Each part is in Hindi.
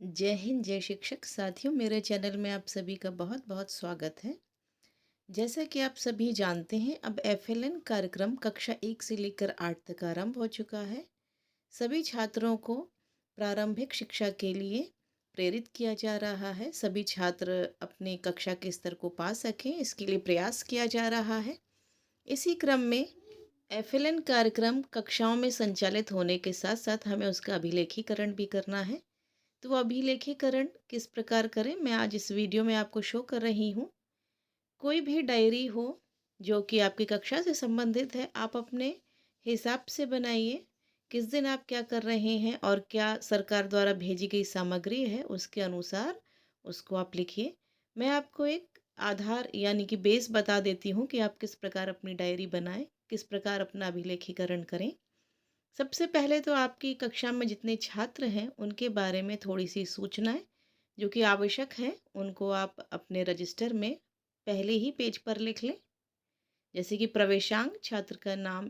जय हिंद, जय शिक्षक साथियों। मेरे चैनल में आप सभी का बहुत बहुत स्वागत है। जैसा कि आप सभी जानते हैं, अब एफएलएन कार्यक्रम कक्षा 1 से लेकर 8 तक आरंभ हो चुका है। सभी छात्रों को प्रारंभिक शिक्षा के लिए प्रेरित किया जा रहा है। सभी छात्र अपने कक्षा के स्तर को पा सकें, इसके लिए प्रयास किया जा रहा है। इसी क्रम में एफएलएन कार्यक्रम कक्षाओं में संचालित होने के साथ साथ हमें उसका अभिलेखीकरण भी करना है। तो अभिलेखीकरण किस प्रकार करें, मैं आज इस वीडियो में आपको शो कर रही हूँ। कोई भी डायरी हो जो कि आपकी कक्षा से संबंधित है, आप अपने हिसाब से बनाइए। किस दिन आप क्या कर रहे हैं और क्या सरकार द्वारा भेजी गई सामग्री है, उसके अनुसार उसको आप लिखिए। मैं आपको एक आधार यानी कि बेस बता देती हूँ कि आप किस प्रकार अपनी डायरी बनाएं, किस प्रकार अपना अभिलेखीकरण करें। सबसे पहले तो आपकी कक्षा में जितने छात्र हैं उनके बारे में थोड़ी सी सूचनाएं जो कि आवश्यक हैं, उनको आप अपने रजिस्टर में पहले ही पेज पर लिख लें। जैसे कि प्रवेशांक, छात्र का नाम,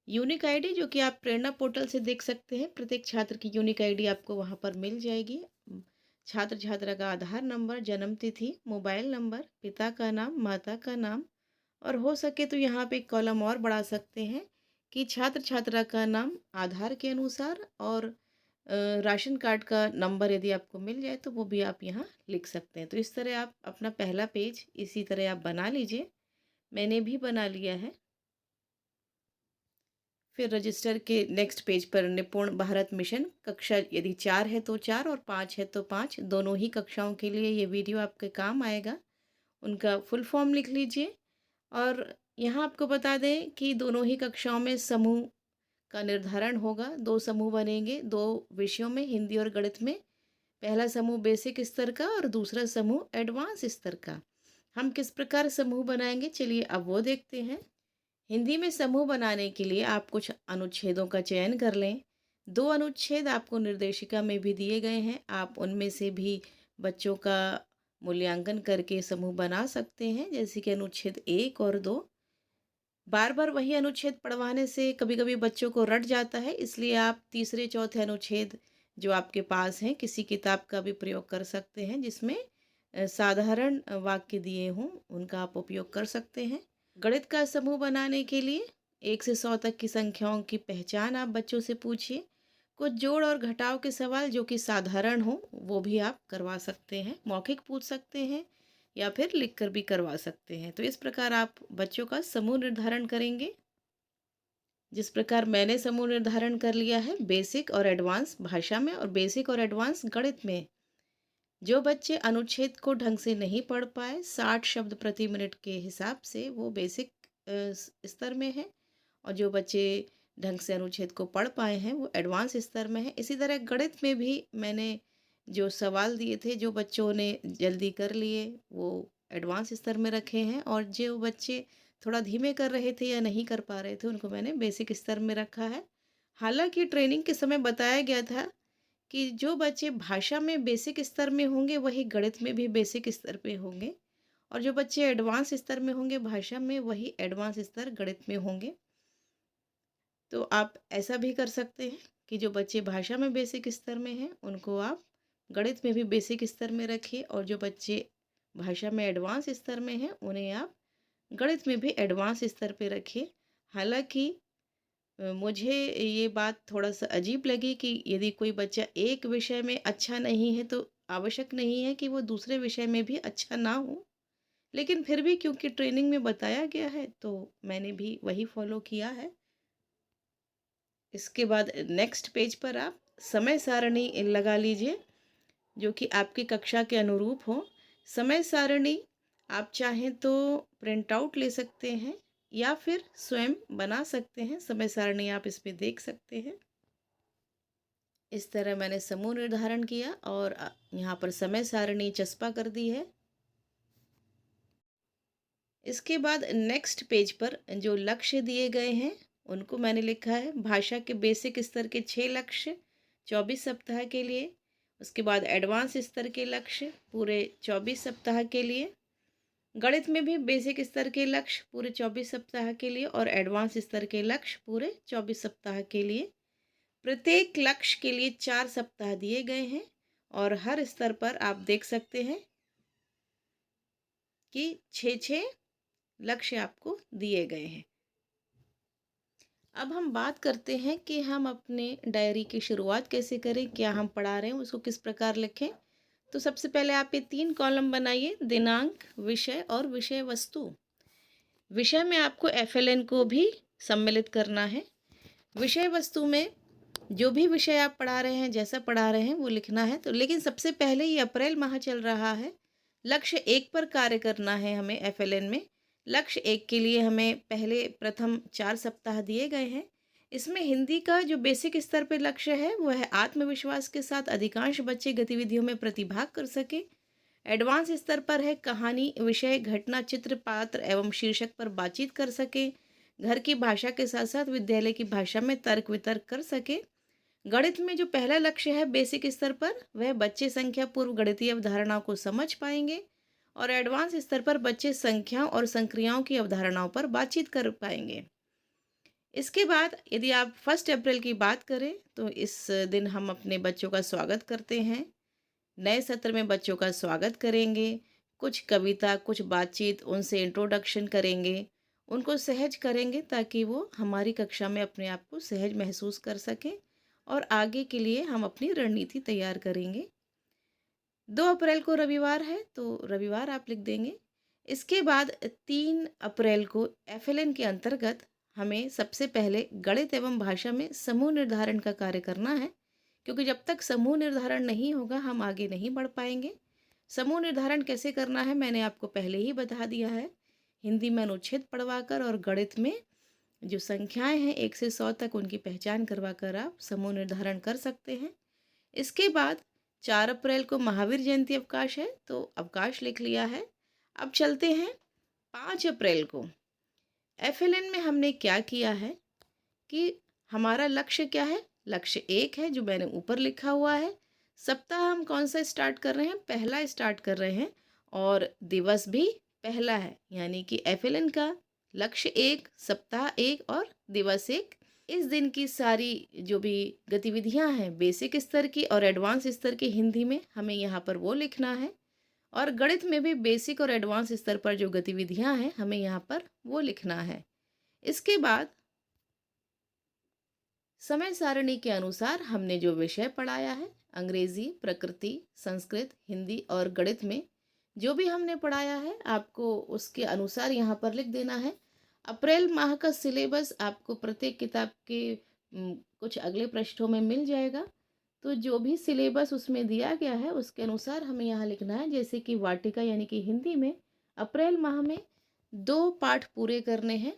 यूनिक आईडी जो कि आप प्रेरणा पोर्टल से देख सकते हैं। प्रत्येक छात्र की यूनिक आईडी आपको वहां पर मिल जाएगी। छात्र छात्रा का आधार नंबर, जन्म तिथि, मोबाइल नंबर, पिता का नाम, माता का नाम, और हो सके तो यहाँ पे एक कॉलम और बढ़ा सकते हैं कि छात्र छात्रा का नाम आधार के अनुसार, और राशन कार्ड का नंबर यदि आपको मिल जाए तो वो भी आप यहाँ लिख सकते हैं। तो इस तरह आप अपना पहला पेज इसी तरह आप बना लीजिए। मैंने भी बना लिया है। फिर रजिस्टर के नेक्स्ट पेज पर निपुण भारत मिशन कक्षा यदि 4 है तो 4 और 5 है तो 5, दोनों ही कक्षाओं के लिए ये वीडियो आपके काम आएगा। उनका फुल फॉर्म लिख लीजिए। और यहाँ आपको बता दें कि दोनों ही कक्षाओं में समूह का निर्धारण होगा। 2 समूह बनेंगे, 2 विषयों में, हिंदी और गणित में। पहला समूह बेसिक स्तर का और दूसरा समूह एडवांस स्तर का। हम किस प्रकार समूह बनाएंगे, चलिए अब वो देखते हैं। हिंदी में समूह बनाने के लिए आप कुछ अनुच्छेदों का चयन कर लें। 2 अनुच्छेद आपको निर्देशिका में भी दिए गए हैं, आप उनमें से भी बच्चों का मूल्यांकन करके समूह बना सकते हैं। जैसे कि अनुच्छेद 1 और 2। बार बार वही अनुच्छेद पढ़वाने से कभी कभी बच्चों को रट जाता है, इसलिए आप तीसरे चौथे अनुच्छेद जो आपके पास हैं किसी किताब का भी प्रयोग कर सकते हैं, जिसमें साधारण वाक्य दिए हों, उनका आप उपयोग कर सकते हैं। गणित का समूह बनाने के लिए 1 से 100 तक की संख्याओं की पहचान आप बच्चों से पूछिए। कुछ जोड़ और घटाव के सवाल जो कि साधारण हो वो भी आप करवा सकते हैं, मौखिक पूछ सकते हैं या फिर लिखकर भी करवा सकते हैं। तो इस प्रकार आप बच्चों का समूह निर्धारण करेंगे। जिस प्रकार मैंने समूह निर्धारण कर लिया है बेसिक और एडवांस भाषा में और बेसिक और एडवांस गणित में। जो बच्चे अनुच्छेद को ढंग से नहीं पढ़ पाए, 60 शब्द प्रति मिनट के हिसाब से, वो बेसिक स्तर में है। और जो बच्चे ढंग से अनुच्छेद को पढ़ पाए हैं वो एडवांस स्तर में है। इसी तरह गणित में भी मैंने जो सवाल दिए थे, जो बच्चों ने जल्दी कर लिए, वो एडवांस स्तर में रखे हैं, और जो बच्चे थोड़ा धीमे कर रहे थे या नहीं कर पा रहे थे उनको मैंने बेसिक स्तर में रखा है। हालांकि ट्रेनिंग के समय बताया गया था कि जो बच्चे भाषा में बेसिक स्तर में होंगे वही गणित में भी बेसिक स्तर पे होंगे, और जो बच्चे एडवांस स्तर में होंगे भाषा में वही एडवांस स्तर गणित में होंगे। तो आप ऐसा भी कर सकते हैं कि जो बच्चे भाषा में बेसिक स्तर में हैं उनको आप गणित में भी बेसिक स्तर में रखिए, और जो बच्चे भाषा में एडवांस स्तर में हैं उन्हें आप गणित में भी एडवांस स्तर पे रखिए। हालांकि मुझे ये बात थोड़ा सा अजीब लगी कि यदि कोई बच्चा एक विषय में अच्छा नहीं है तो आवश्यक नहीं है कि वो दूसरे विषय में भी अच्छा ना हो। लेकिन फिर भी क्योंकि ट्रेनिंग में बताया गया है तो मैंने भी वही फॉलो किया है। इसके बाद नेक्स्ट पेज पर आप समय सारणी लगा लीजिए जो कि आपकी कक्षा के अनुरूप हो। समय सारणी आप चाहें तो प्रिंट आउट ले सकते हैं या फिर स्वयं बना सकते हैं। समय सारणी आप इसमें देख सकते हैं। इस तरह मैंने समूह निर्धारण किया और यहाँ पर समय सारणी चस्पा कर दी है। इसके बाद नेक्स्ट पेज पर जो लक्ष्य दिए गए हैं उनको मैंने लिखा है। भाषा के बेसिक स्तर के 6 लक्ष्य 24 सप्ताह के लिए। उसके बाद एडवांस स्तर के लक्ष्य पूरे 24 सप्ताह के लिए। गणित में भी बेसिक स्तर के लक्ष्य पूरे 24 सप्ताह के लिए और एडवांस स्तर के लक्ष्य पूरे 24 सप्ताह के लिए। प्रत्येक लक्ष्य के लिए 4 सप्ताह दिए गए हैं और हर स्तर पर आप देख सकते हैं कि 6-6 लक्ष्य आपको दिए गए हैं। अब हम बात करते हैं कि हम अपने डायरी की शुरुआत कैसे करें, क्या हम पढ़ा रहे हैं उसको किस प्रकार लिखें। तो सबसे पहले आप ये 3 कॉलम बनाइए, दिनांक, विषय और विषय वस्तु। विषय में आपको एफएलएन को भी सम्मिलित करना है। विषय वस्तु में जो भी विषय आप पढ़ा रहे हैं, जैसा पढ़ा रहे हैं वो लिखना है। तो लेकिन सबसे पहले ये अप्रैल माह चल रहा है, लक्ष्य 1 पर कार्य करना है हमें एफएलएन में। लक्ष्य 1 के लिए हमें पहले प्रथम 4 सप्ताह दिए गए हैं। इसमें हिंदी का जो बेसिक स्तर पे लक्ष्य है वो है आत्मविश्वास के साथ अधिकांश बच्चे गतिविधियों में प्रतिभाग कर सके। एडवांस स्तर पर है कहानी, विषय, घटना, चित्र, पात्र एवं शीर्षक पर बातचीत कर सके। घर की भाषा के साथ साथ विद्यालय की भाषा में तर्क वितर्क कर सके। गणित में जो पहला लक्ष्य है बेसिक स्तर पर, वह बच्चे संख्या पूर्व गणितीय अवधारणाओं को समझ पाएंगे और एडवांस स्तर पर बच्चे संख्याओं और संक्रियाओं की अवधारणाओं पर बातचीत कर पाएंगे। इसके बाद यदि आप 1 अप्रैल की बात करें तो इस दिन हम अपने बच्चों का स्वागत करते हैं। नए सत्र में बच्चों का स्वागत करेंगे, कुछ कविता, कुछ बातचीत, उनसे इंट्रोडक्शन करेंगे, उनको सहज करेंगे ताकि वो हमारी कक्षा में अपने आप को सहज महसूस कर सकें और आगे के लिए हम अपनी रणनीति तैयार करेंगे। 2 अप्रैल को रविवार है तो रविवार आप लिख देंगे। इसके बाद 3 अप्रैल को एफएलएन के अंतर्गत हमें सबसे पहले गणित एवं भाषा में समूह निर्धारण का कार्य करना है, क्योंकि जब तक समूह निर्धारण नहीं होगा हम आगे नहीं बढ़ पाएंगे। समूह निर्धारण कैसे करना है मैंने आपको पहले ही बता दिया है। हिंदी में अनुच्छेद पढ़वाकर और गणित में जो संख्याएं हैं 1 से 100 तक उनकी पहचान करवाकर आप समूह निर्धारण कर सकते हैं। इसके बाद 4 अप्रैल को महावीर जयंती अवकाश है तो अवकाश लिख लिया है। अब चलते हैं 5 अप्रैल को। एफएलएन में हमने क्या किया है कि हमारा लक्ष्य क्या है, लक्ष्य 1 है जो मैंने ऊपर लिखा हुआ है। सप्ताह हम कौन सा स्टार्ट कर रहे हैं, पहला स्टार्ट कर रहे हैं और दिवस भी पहला है, यानी कि एफएलएन का लक्ष्य 1, सप्ताह 1 और दिवस 1। इस दिन की सारी जो भी गतिविधियां हैं बेसिक स्तर की और एडवांस स्तर की हिंदी में हमें यहाँ पर वो लिखना है और गणित में भी बेसिक और एडवांस स्तर पर जो गतिविधियां हैं हमें यहाँ पर वो लिखना है। इसके बाद समय सारणी के अनुसार हमने जो विषय पढ़ाया है, अंग्रेजी, प्रकृति, संस्कृत, हिंदी और गणित में जो भी हमने पढ़ाया है आपको उसके अनुसार यहाँ पर लिख देना है। अप्रैल माह का सिलेबस आपको प्रत्येक किताब के कुछ अगले पृष्ठों में मिल जाएगा। तो जो भी सिलेबस उसमें दिया गया है उसके अनुसार हमें यहाँ लिखना है। जैसे कि वाटिका यानी कि हिंदी में अप्रैल माह में 2 पाठ पूरे करने हैं।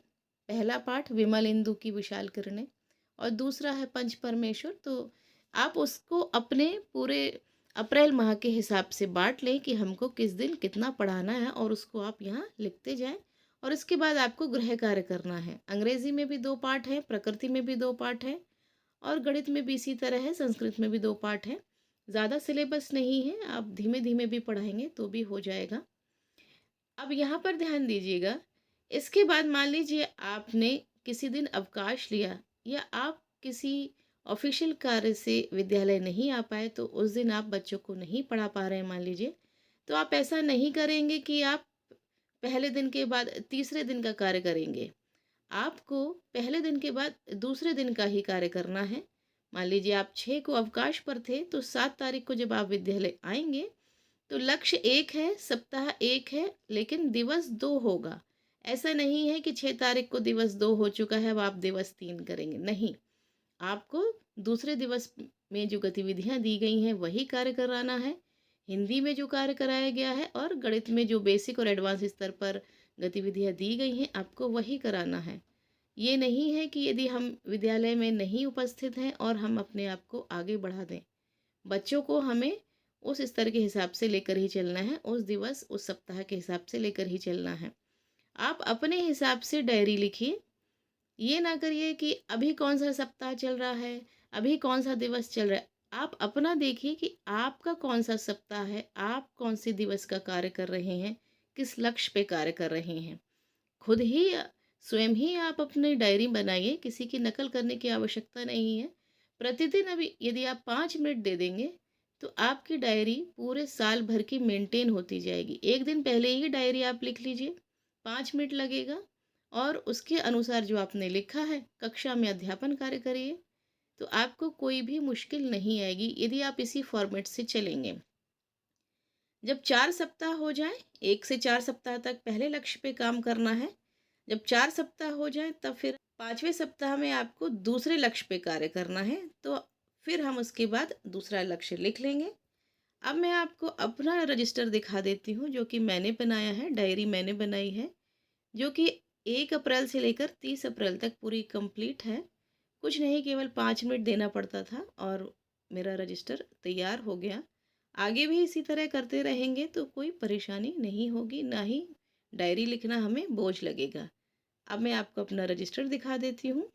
पहला पाठ विमल इंदु की विशाल किरणें और दूसरा है पंच परमेश्वर। तो आप उसको अपने पूरे अप्रैल माह के हिसाब से बांट लें कि हमको किस दिन कितना पढ़ाना है और उसको आप यहाँ लिखते जाएं। और इसके बाद आपको गृह कार्य करना है। अंग्रेजी में भी 2 पाठ हैं, प्रकृति में भी 2 पाठ हैं और गणित में भी इसी तरह है, संस्कृत में भी 2 पाठ हैं। ज़्यादा सिलेबस नहीं है, आप धीमे धीमे भी पढ़ाएंगे तो भी हो जाएगा। अब यहाँ पर ध्यान दीजिएगा, इसके बाद मान लीजिए आपने किसी दिन अवकाश लिया या आप किसी ऑफिशियल कार्य से विद्यालय नहीं आ पाए तो उस दिन आप बच्चों को नहीं पढ़ा पा रहे हैं मान लीजिए, तो आप ऐसा नहीं करेंगे कि आप पहले दिन के बाद तीसरे दिन का कार्य करेंगे। आपको पहले दिन के बाद दूसरे दिन का ही कार्य करना है। मान लीजिए आप 6 को अवकाश पर थे तो 7 तारीख को जब आप विद्यालय आएंगे तो लक्ष्य 1 है, सप्ताह 1 है, लेकिन दिवस 2 होगा। ऐसा नहीं है कि 6 तारीख को दिवस 2 हो चुका है अब आप दिवस 3 करेंगे, नहीं। आपको दूसरे दिवस में जो गतिविधियां दी गई हैं वही कार्य कराना है। हिंदी में जो कार्य कराया गया है और गणित में जो बेसिक और एडवांस स्तर पर गतिविधियां दी गई हैं आपको वही कराना है। ये नहीं है कि यदि हम विद्यालय में नहीं उपस्थित हैं और हम अपने आप को आगे बढ़ा दें। बच्चों को हमें उस स्तर के हिसाब से लेकर ही चलना है, उस दिवस उस सप्ताह के हिसाब से लेकर ही चलना है। आप अपने हिसाब से डायरी लिखिए। ये ना करिए कि अभी कौन सा सप्ताह चल रहा है, अभी कौन सा दिवस चल रहा है। आप अपना देखिए कि आपका कौन सा सप्ताह है, आप कौन से दिवस का कार्य कर रहे हैं, किस लक्ष्य पे कार्य कर रहे हैं। खुद ही स्वयं ही आप अपनी डायरी बनाइए, किसी की नकल करने की आवश्यकता नहीं है। प्रतिदिन अभी यदि आप 5 मिनट दे देंगे तो आपकी डायरी पूरे साल भर की मेंटेन होती जाएगी। एक दिन पहले ही डायरी आप लिख लीजिए, 5 मिनट लगेगा और उसके अनुसार जो आपने लिखा है, कक्षा में अध्यापन कार्य करिए, तो आपको कोई भी मुश्किल नहीं आएगी यदि आप इसी फॉर्मेट से चलेंगे। जब 4 सप्ताह हो जाएँ, 1 से 4 सप्ताह तक पहले लक्ष्य पे काम करना है। जब 4 सप्ताह हो जाएँ तब फिर 5वें सप्ताह में आपको दूसरे लक्ष्य पे कार्य करना है, तो फिर हम उसके बाद दूसरा लक्ष्य लिख लेंगे। अब मैं आपको अपना रजिस्टर दिखा देती हूँ जो कि मैंने बनाया है, डायरी मैंने बनाई है, जो कि 1 अप्रैल से लेकर 30 अप्रैल तक पूरी कंप्लीट है। कुछ नहीं, केवल 5 मिनट देना पड़ता था और मेरा रजिस्टर तैयार हो गया। आगे भी इसी तरह करते रहेंगे तो कोई परेशानी नहीं होगी, ना ही डायरी लिखना हमें बोझ लगेगा। अब मैं आपको अपना रजिस्टर दिखा देती हूँ।